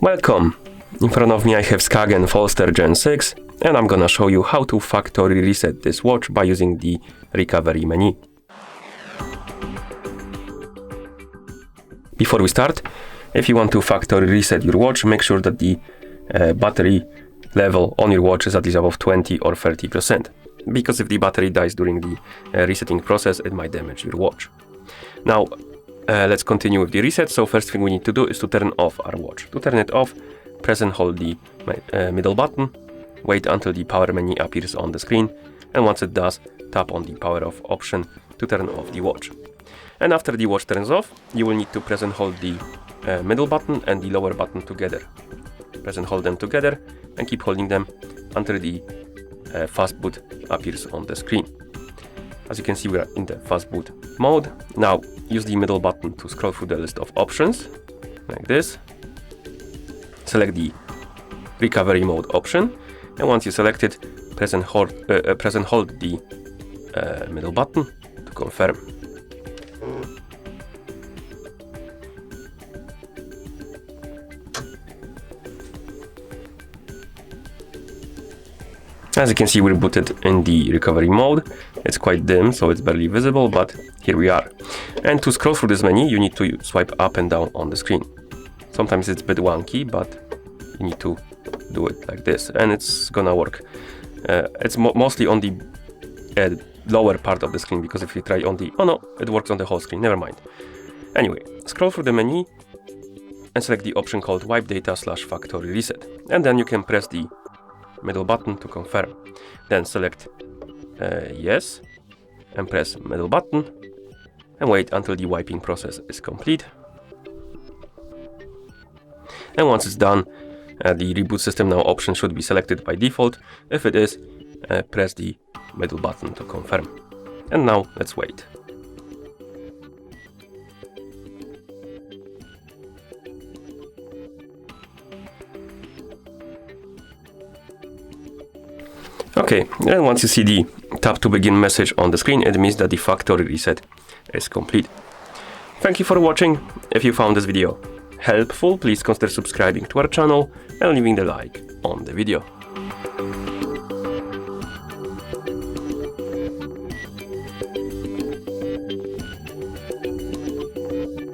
Welcome! In front of me I have SKAGEN Falster Gen 6 and I'm gonna show you how to factory reset this watch by using the recovery menu. Before we start, if you want to factory reset your watch, make sure that the battery level on your watch is at least above 20 or 30%. Because if the battery dies during the resetting process, it might damage your watch. Now, let's continue with the reset. So first thing we need to do is to turn off our watch. To turn it off, press and hold the middle button, wait until the power menu appears on the screen, and once it does, tap on the power off option to turn off the watch. And after the watch turns off, you will need to press and hold the middle button and the lower button together. Press and hold them together and keep holding them until the fast boot appears on the screen. As you can see, we are in the fast boot mode. Now use the middle button to scroll through the list of options, like this. Select the recovery mode option, and once you select it, press and hold the middle button to confirm. As you can see, we're booted in the recovery mode. It's quite dim, so it's barely visible, but here we are. And to scroll through this menu, you need to swipe up and down on the screen. Sometimes it's a bit wonky, but you need to do it like this, and it's gonna work. It's mostly on the lower part of the screen, because if you try on the... Oh no, it works on the whole screen, never mind. Anyway, scroll through the menu and select the option called Wipe Data / Factory Reset. And then you can press the middle button to confirm. Then select yes and press middle button and wait until the wiping process is complete. And once it's done, the reboot system now option should be selected by default. If it is, press the middle button to confirm. And now let's wait. Okay, and once you see the tap to begin message on the screen, it means that the factory reset is complete. Thank you for watching. If you found this video helpful, please consider subscribing to our channel and leaving the like on the video.